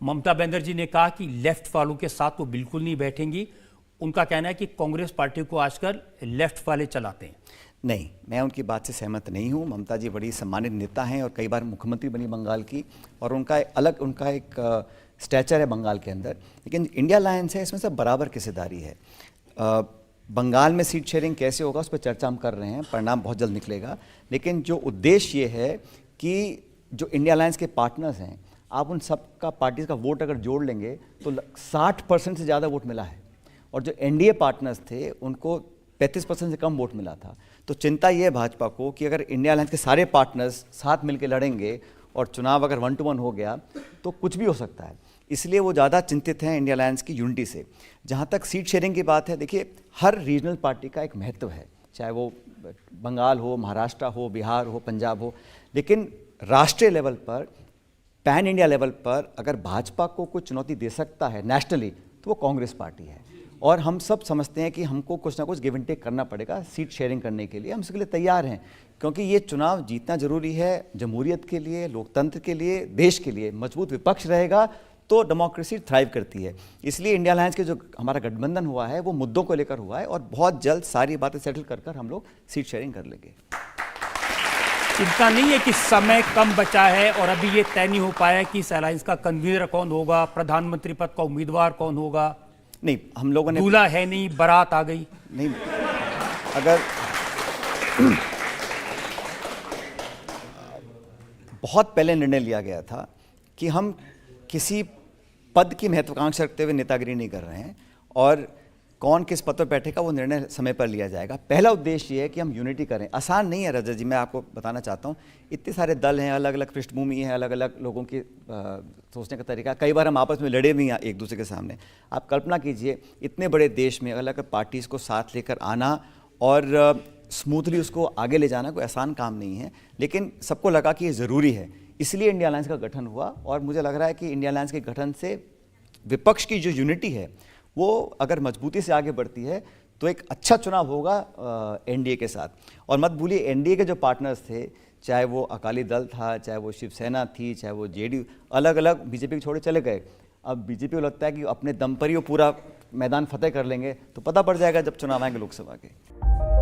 ममता बनर्जी ने कहा कि लेफ्ट वालों के साथ वो बिल्कुल नहीं बैठेंगी। उनका कहना है कि कांग्रेस पार्टी को आजकल लेफ्ट वाले चलाते हैं। नहीं, मैं उनकी बात से सहमत नहीं हूँ। ममता जी बड़ी सम्मानित नेता हैं और कई बार मुख्यमंत्री बनी बंगाल की, और उनका एक स्टैचर है बंगाल के अंदर। लेकिन इंडिया अलायंस है, इसमें सब बराबर की हिस्सेदारी है। बंगाल में सीट शेयरिंग कैसे होगा उस पर चर्चा हम कर रहे हैं, परिणाम बहुत जल्द निकलेगा। लेकिन जो उद्देश्य ये है कि जो इंडिया अलायंस के पार्टनर्स हैं, आप उन सब का पार्टीज का वोट अगर जोड़ लेंगे तो 60% से ज़्यादा वोट मिला है, और जो एनडीए पार्टनर्स थे उनको 35% से कम वोट मिला था। तो चिंता ये है भाजपा को कि अगर इंडिया अलायंस के सारे पार्टनर्स साथ मिलकर लड़ेंगे और चुनाव अगर 1-1 हो गया तो कुछ भी हो सकता है। इसलिए वो ज़्यादा चिंतित हैं इंडिया अलायंस की यूनिटी से। जहाँ तक सीट शेयरिंग की बात है, देखिए हर रीजनल पार्टी का एक महत्व है, चाहे वो बंगाल हो, महाराष्ट्र हो, बिहार हो, पंजाब हो। लेकिन राष्ट्रीय लेवल पर, पैन इंडिया लेवल पर अगर भाजपा को कुछ चुनौती दे सकता है नेशनली, तो वो कांग्रेस पार्टी है। और हम सब समझते हैं कि हमको कुछ ना कुछ गिव एंड टेक करना पड़ेगा सीट शेयरिंग करने के लिए। हम इसके लिए तैयार हैं, क्योंकि ये चुनाव जीतना जरूरी है जमहूरियत के लिए, लोकतंत्र के लिए, देश के लिए। मजबूत विपक्ष रहेगा तो डेमोक्रेसी थ्राइव करती है। इसलिए इंडिया अलायंस के जो हमारा गठबंधन हुआ है वो मुद्दों को लेकर हुआ है, और बहुत जल्द सारी बातें सेटल कर हम लोग सीट शेयरिंग कर लेंगे। चिंता नहीं है कि समय कम बचा है और अभी ये तय नहीं हो पाया कि इस अलायंस का कन्वीनर कौन होगा, प्रधानमंत्री पद का उम्मीदवार कौन होगा? नहीं, हम लोगों ने दूल्हा है नहीं, बारात आ गई। नहीं, अगर बहुत पहले निर्णय लिया गया था कि हम किसी पद की महत्वाकांक्षा रखते हुए नेतागिरी नहीं कर रहे हैं, और कौन किस पद पर बैठेगा वो निर्णय समय पर लिया जाएगा। पहला उद्देश्य ये है कि हम यूनिटी करें। आसान नहीं है रजत जी, मैं आपको बताना चाहता हूँ। इतने सारे दल हैं, अलग अलग पृष्ठभूमि है, अलग अलग लोगों की सोचने का तरीका। कई बार हम आपस में लड़े भी हैं एक दूसरे के सामने। आप कल्पना कीजिए, इतने बड़े देश में अलग अलग पार्टीज़ को साथ लेकर आना और स्मूथली उसको आगे ले जाना कोई आसान काम नहीं है। लेकिन सबको लगा कि ये ज़रूरी है, इसलिए इंडिया अलायंस का गठन हुआ। और मुझे लग रहा है कि इंडिया अलायंस के गठन से विपक्ष की जो यूनिटी है वो अगर मजबूती से आगे बढ़ती है तो एक अच्छा चुनाव होगा एनडीए के साथ। और मत भूलिए, एनडीए के जो पार्टनर्स थे, चाहे वो अकाली दल था, चाहे वो शिवसेना थी, चाहे वो जेडीयू, अलग अलग बीजेपी के छोड़े चले गए। अब बीजेपी को लगता है कि अपने दम पर ही वो पूरा मैदान फतेह कर लेंगे, तो पता पड़ जाएगा जब चुनाव आएंगे लोकसभा के।